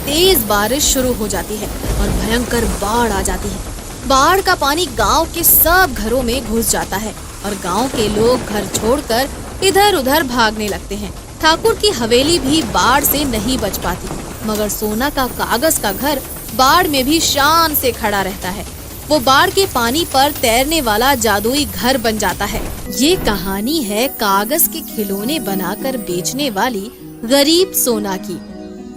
तेज बारिश शुरू हो जाती है और भयंकर बाढ़ आ जाती है। बाढ़ का पानी गांव के सब घरों में घुस जाता है और गांव के लोग घर छोड़कर इधर उधर भागने लगते हैं। ठाकुर की हवेली भी बाढ़ से नहीं बच पाती, मगर सोना का कागज का घर बाढ़ में भी शान से खड़ा रहता है। वो बाढ़ के पानी पर तैरने वाला जादुई घर बन जाता है। ये कहानी है कागज के खिलौने बनाकर बेचने वाली गरीब सोना की।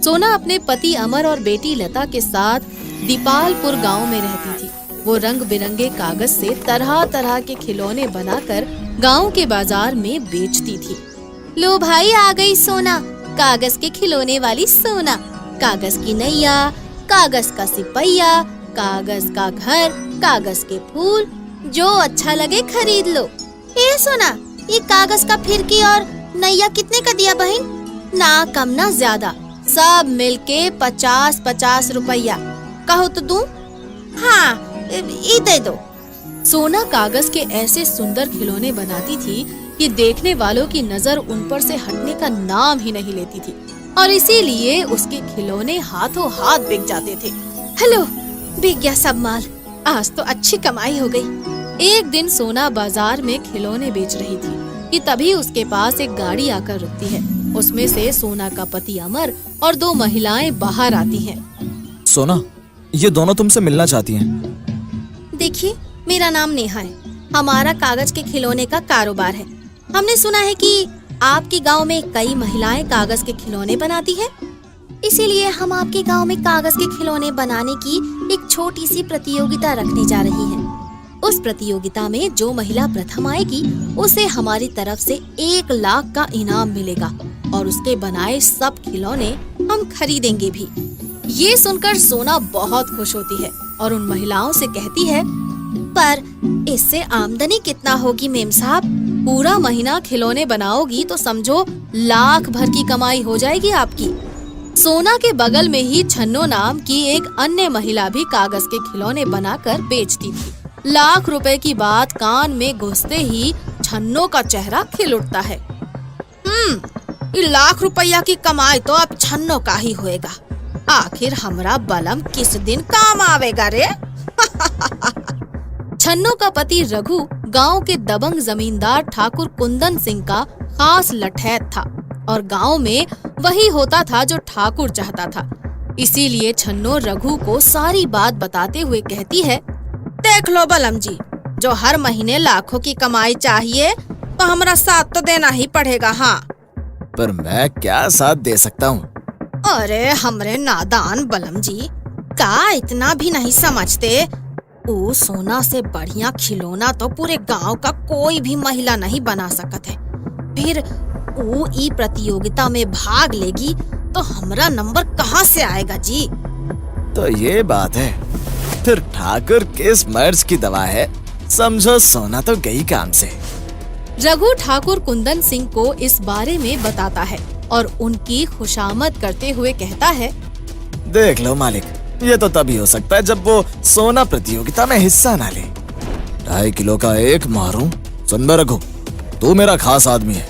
सोना अपने पति अमर और बेटी लता के साथ दीपालपुर गांव में रहती थी। वो रंग बिरंगे कागज से तरह तरह के खिलौने बनाकर गांव के बाजार में बेचती थी। लो भाई, आ गई सोना, कागज के खिलौने वाली सोना। कागज की नैया, कागज का सिपहिया, कागज का घर, कागज के फूल, जो अच्छा लगे खरीद लो। ए सोना, ये कागज का फिरकी और नैया कितने का दिया बहन? ना कम ना ज्यादा, सब मिलके 50-50 रुपया। कहो तो दूं? हाँ, ये दे दो। सोना कागज के ऐसे सुंदर खिलौने बनाती थी कि देखने वालों की नजर उन पर से हटने का नाम ही नहीं लेती थी और इसीलिए उसके खिलौने हाथों हाथ बिक जाते थे। हेलो, बिक गया सब माल, आज तो अच्छी कमाई हो गई। एक दिन सोना बाजार में खिलौने बेच रही थी कि तभी उसके पास एक गाड़ी आकर रुकती है। उसमें से सोना का पति अमर और 2 महिलाएं बाहर आती हैं। सोना, ये दोनों तुमसे मिलना चाहती हैं। देखिए, मेरा नाम नेहा है, हमारा कागज के खिलौने का कारोबार है। हमने सुना है कि आपके गांव में कई महिलाएं कागज के खिलौने बनाती हैं, इसीलिए हम आपके गांव में कागज के खिलौने बनाने की एक छोटी सी प्रतियोगिता रखने जा रही हैं। उस प्रतियोगिता में जो महिला प्रथम आएगी उसे हमारी तरफ से 1 लाख का इनाम मिलेगा और उसके बनाए सब खिलौने हम खरीदेंगे भी। ये सुनकर सोना बहुत खुश होती है और उन महिलाओं से कहती है, पर इससे आमदनी कितना होगी मेम साहब? पूरा महीना खिलौने बनाओगी तो समझो लाख भर की कमाई हो जाएगी आपकी। सोना के बगल में ही छन्नो नाम की एक अन्य महिला भी कागज के खिलौने बनाकर बेचती थी। लाख रुपए की बात कान में घुसते ही छन्नो का चेहरा खिल उठता है। ये लाख रुपया की कमाई तो अब छन्नो का ही होएगा। आखिर हमरा बलम किस दिन काम आवेगा रे? छन्नो का पति रघु गांव के दबंग जमींदार ठाकुर कुंदन सिंह का खास लठैत था और गांव में वही होता था जो ठाकुर चाहता था। इसीलिए छन्नो रघु को सारी बात बताते हुए कहती है, देख लो बलम जी, जो हर महीने लाखों की कमाई चाहिए तो हमारा साथ तो देना ही पड़ेगा। हाँ, पर मैं क्या साथ दे सकता हूँ? अरे हमरे नादान बलम जी, का इतना भी नहीं समझते? ओ सोना से बढ़िया खिलौना तो पूरे गांव का कोई भी महिला नहीं बना सकत है। फिर वो ई प्रतियोगिता में भाग लेगी तो हमरा नंबर कहाँ से आएगा जी? तो ये बात है, फिर ठाकुर किस मर्ज की दवा है? समझो सोना तो गई काम से। रघु ठाकुर कुंदन सिंह को इस बारे में बताता है और उनकी खुशामद करते हुए कहता है, देख लो मालिक, ये तो तभी हो सकता है जब वो सोना प्रतियोगिता में हिस्सा ना ले। 2.5 किलो का एक मारूं? सुन बे रघु, तू मेरा खास आदमी है,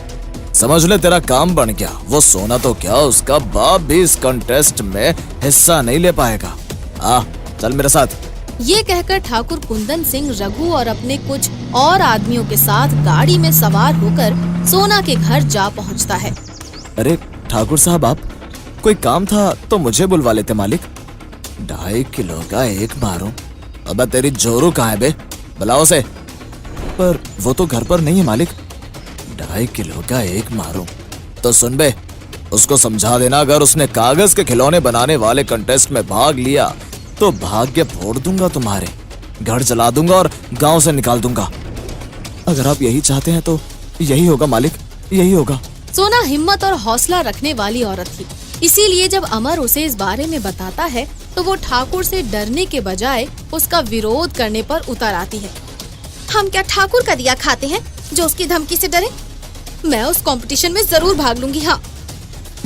समझ ले तेरा काम बन गया। वो सोना तो क्या, उसका बाप भी इस कंटेस्ट में हिस्सा नहीं ले पाएगा। चल मेरे साथ। ये कहकर ठाकुर कुंदन सिंह रघु और अपने कुछ और आदमियों के साथ गाड़ी में सवार होकर सोना के घर जा पहुंचता है। अरे ठाकुर साहब, आप कोई काम था तो मुझे बुलवा लेते मालिक। 2.5 किलो का एक मारूं? अबे तेरी जोरू कहाँ है बे? बुलाओ से। पर वो तो घर पर नहीं है मालिक। 2.5 किलो का एक मारूं? तो सुन बे, उसको समझा देना अगर उसने कागज के खिलौने बनाने वाले कंटेस्ट में भाग लिया तो भाग्य फोड़ दूंगा तुम्हारे, घर जला दूंगा और गांव से निकाल दूंगा। अगर आप यही चाहते हैं तो यही होगा मालिक, यही होगा। सोना हिम्मत और हौसला रखने वाली औरत थी, इसीलिए जब अमर उसे इस बारे में बताता है तो वो ठाकुर से डरने के बजाय उसका विरोध करने पर उतर आती है। हम क्या ठाकुर का दिया खाते हैं जो उसकी धमकी से डरे? मैं उस कंपटीशन में जरूर भाग लूंगी। हाँ,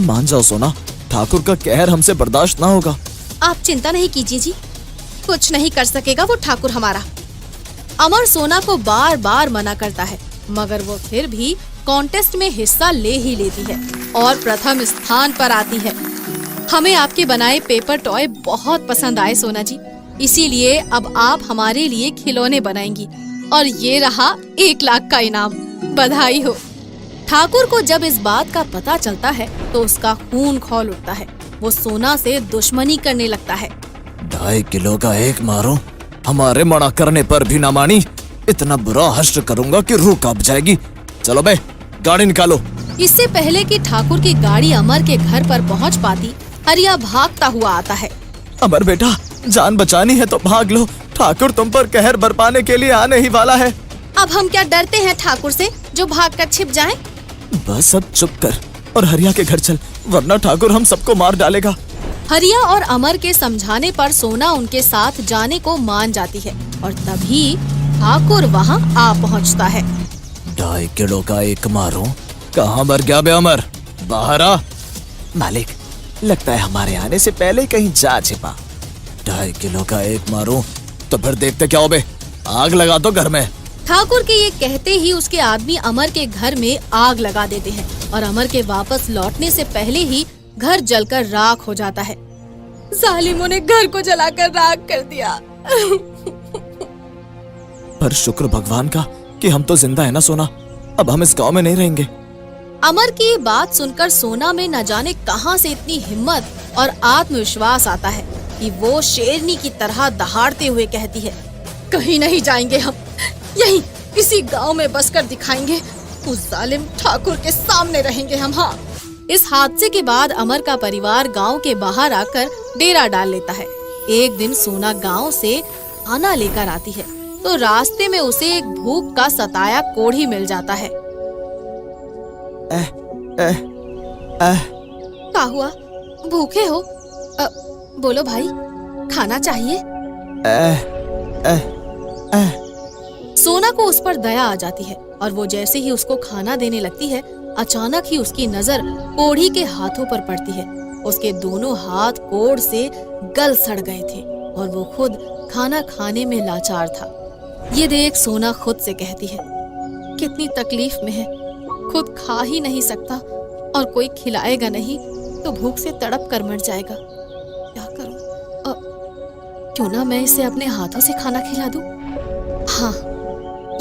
मान जाओ सोना, ठाकुर का कहर हमसे बर्दाश्त ना होगा। आप चिंता नहीं कीजिए जी, कुछ नहीं कर सकेगा वो ठाकुर हमारा। अमर सोना को बार बार मना करता है, मगर वो फिर भी कॉन्टेस्ट में हिस्सा ले ही लेती है और प्रथम स्थान पर आती है। हमें आपके बनाए पेपर टॉय बहुत पसंद आए सोना जी, इसीलिए अब आप हमारे लिए खिलौने बनाएंगी और ये रहा 1 लाख का इनाम। बधाई हो। ठाकुर को जब इस बात का पता चलता है तो उसका खून खौल उठता है। वो सोना से दुश्मनी करने लगता है। 2.5 किलो का एक मारो, हमारे मना करने पर भी ना मानी। इतना बुरा हश्र करूंगा कि रूह कांप जाएगी। चलो बे, गाड़ी निकालो। इससे पहले कि ठाकुर की गाड़ी अमर के घर पर पहुंच पाती, हरिया भागता हुआ आता है। अमर बेटा, जान बचानी है तो भाग लो। ठाकुर तुम पर कहर बरपाने के लिए आने ही वाला है। अब हम क्या डरते हैं ठाकुर से जो भाग कर छिप जाएं? बस अब चुप कर और हरिया के घर चल, वरना ठाकुर हम सबको मार डालेगा। हरिया और अमर के समझाने पर सोना उनके साथ जाने को मान जाती है और तभी ठाकुर वहाँ आ पहुँचता है। 2.5 किलो का एक मारो, कहाँ मर गया बे अमर? बाहर आ। मालिक, लगता है हमारे आने से पहले कहीं जा छिपा। 2.5 किलो का एक मारो तो फिर देखते क्या हो बे, आग लगा दो घर में। ठाकुर के ये कहते ही उसके आदमी अमर के घर में आग लगा देते हैं और अमर के वापस लौटने से पहले ही घर जलकर राख हो जाता है। जालिमों ने घर को जलाकर राख कर दिया। पर शुक्र भगवान का कि हम तो जिंदा है ना सोना, अब हम इस गांव में नहीं रहेंगे। अमर की बात सुनकर सोना में न जाने कहां से इतनी हिम्मत और आत्मविश्वास आता है कि वो शेरनी की तरह दहाड़ते हुए कहती है, कहीं नहीं जाएंगे हम, यहीं इसी गांव में बसकर दिखाएंगे। उस जालिम ठाकुर के सामने रहेंगे हम। हाँ। इस हादसे के बाद अमर का परिवार गांव के बाहर आकर डेरा डाल लेता है। एक दिन सोना गांव से खाना लेकर आती है तो रास्ते में उसे एक भूख का सताया कोढ़ी मिल जाता है। क्या हुआ, भूखे हो? बोलो भाई, खाना चाहिए? सोना को उस पर दया आ जाती है और वो जैसे ही उसको खाना देने लगती है, अचानक ही उसकी नजर कोढ़ी के हाथों पर पड़ती है। उसके दोनों हाथ कोढ़ से गल सड़ गए थे और वो खुद खाना खाने में लाचार था। ये देख सोना खुद से कहती है, कितनी तकलीफ में है, खुद खा ही नहीं सकता और कोई खिलाएगा नहीं तो भूख से तड़प कर मर जाएगा। क्या करूं? क्यों ना मैं इसे अपने हाथों से खाना खिला दूं? हाँ।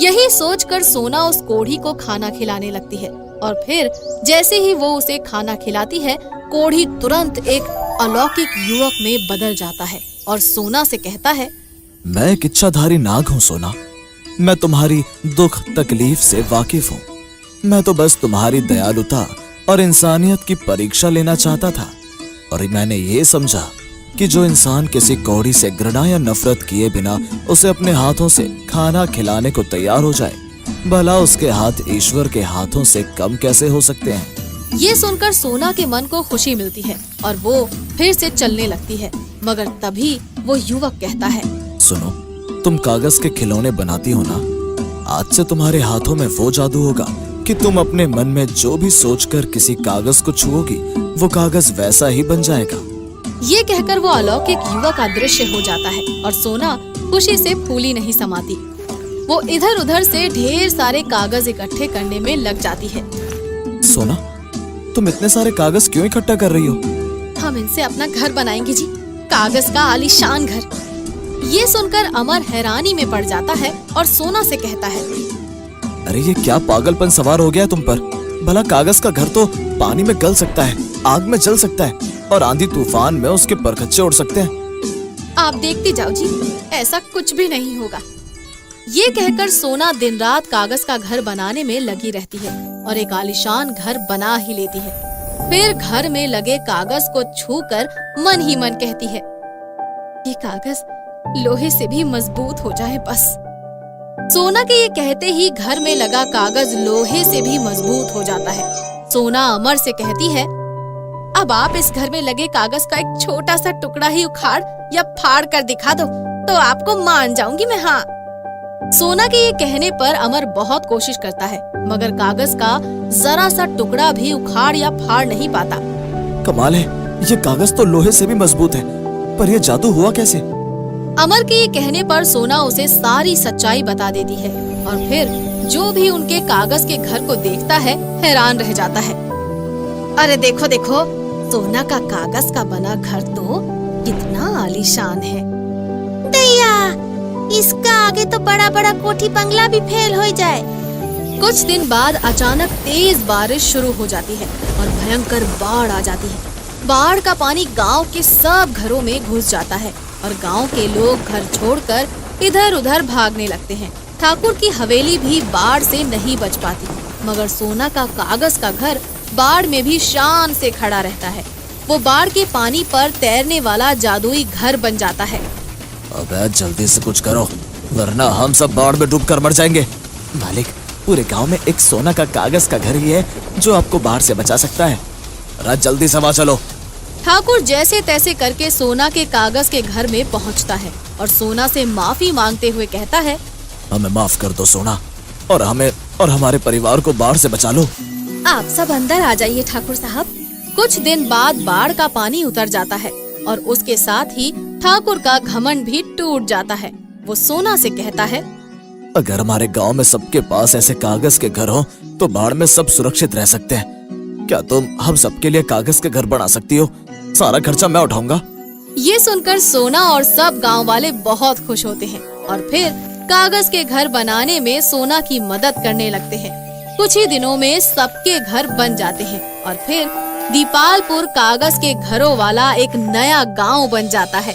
यही सोचकर सोना उस कोढ़ी को खाना खिलाने लगती है और फिर जैसे ही वो उसे खाना खिलाती है, कोढ़ी तुरंत एक अलौकिक युवक में बदल जाता है और सोना से कहता है, मैं एक इच्छाधारी नाग हूँ सोना, मैं तुम्हारी दुख तकलीफ से वाकिफ हूँ। मैं तो बस तुम्हारी दयालुता और इंसानियत की परीक्षा लेना चाहता था और मैंने ये समझा कि जो इंसान किसी कौड़ी से घृणा या नफरत किए बिना उसे अपने हाथों से खाना खिलाने को तैयार हो जाए, भला उसके हाथ ईश्वर के हाथों से कम कैसे हो सकते हैं। ये सुनकर सोना के मन को खुशी मिलती है और वो फिर से चलने लगती है, मगर तभी वो युवक कहता है, सुनो, तुम कागज के खिलौने बनाती हो ना, आज से तुम्हारे हाथों में वो जादू होगा कि तुम अपने मन में जो भी सोचकर किसी कागज को छुओगी, वो कागज वैसा ही बन जाएगा। ये कहकर वो अलौकिक युवक अदृश्य हो जाता है और सोना खुशी से फूली नहीं समाती। वो इधर उधर से ढेर सारे कागज इकट्ठे करने में लग जाती है। सोना, तुम इतने सारे कागज क्यों इकट्ठा कर रही हो? हम इनसे अपना घर बनाएंगे जी, कागज का आलीशान घर। ये सुनकर अमर हैरानी में पड़ जाता है और सोना से कहता है, अरे ये क्या पागलपन सवार हो गया तुम पर? भला कागज का घर तो पानी में गल सकता है, आग में जल सकता है और आंधी तूफान में उसके परखच्चे उड़ सकते हैं। आप देखती जाओ जी, ऐसा कुछ भी नहीं होगा। ये कहकर सोना दिन रात कागज का घर बनाने में लगी रहती है और एक आलीशान घर बना ही लेती है। फिर घर में लगे कागज को छूकर मन ही मन कहती है, ये कागज लोहे से भी मजबूत हो जाए बस। सोना के ये कहते ही घर में लगा कागज लोहे से भी मजबूत हो जाता है। सोना अमर से कहती है, अब आप इस घर में लगे कागज का एक छोटा सा टुकड़ा ही उखाड़ या फाड़ कर दिखा दो तो आपको मान जाऊंगी मैं। हाँ। सोना के ये कहने पर अमर बहुत कोशिश करता है, मगर कागज का जरा सा टुकड़ा भी उखाड़ या फाड़ नहीं पाता। कमाल है, ये कागज तो लोहे से भी मजबूत है, पर ये जादू हुआ कैसे? अमर के ये कहने पर सोना उसे सारी सच्चाई बता देती है और फिर जो भी उनके कागज के घर को देखता है हैरान रह जाता है। अरे देखो देखो, सोना का कागज का बना घर तो कितना आलीशान है। दैया, इसका आगे तो बड़ा बड़ा कोठी बंगला भी फेल हो जाए। कुछ दिन बाद अचानक तेज बारिश शुरू हो जाती है और भयंकर बाढ़ आ जाती है। बाढ़ का पानी गांव के सब घरों में घुस जाता है और गांव के लोग घर छोड़कर इधर उधर भागने लगते हैं। ठाकुर की हवेली भी बाढ़ से नहीं बच पाती, मगर सोना का कागज का घर बाढ़ में भी शान से खड़ा रहता है। वो बाढ़ के पानी पर तैरने वाला जादुई घर बन जाता है। अबे जल्दी से कुछ करो, वरना हम सब बाढ़ में डूब कर मर जाएंगे। मालिक, पूरे गांव में एक सोना का कागज का घर ही है जो आपको बाढ़ से बचा सकता है। अरे जल्दी से वहाँ चलो। ठाकुर जैसे तैसे करके सोना के कागज के घर में पहुंचता है और सोना से माफी मांगते हुए कहता है, हमें माफ कर दो सोना, और हमें और हमारे परिवार को बाढ़ से बचा लो। आप सब अंदर आ जाइए ठाकुर साहब। कुछ दिन बाद बाढ़ का पानी उतर जाता है और उसके साथ ही ठाकुर का घमंड भी टूट जाता है। वो सोना से कहता है, अगर हमारे गांव में सबके पास ऐसे कागज के घर हो तो बाढ़ में सब सुरक्षित रह सकते हैं। क्या तुम हम सबके लिए कागज के घर बना सकती हो? सारा खर्चा मैं उठाऊंगा। ये सुनकर सोना और सब गांव वाले बहुत खुश होते हैं और फिर कागज के घर बनाने में सोना की मदद करने लगते हैं। कुछ ही दिनों में सबके घर बन जाते हैं और फिर दीपालपुर कागज के घरों वाला एक नया गांव बन जाता है।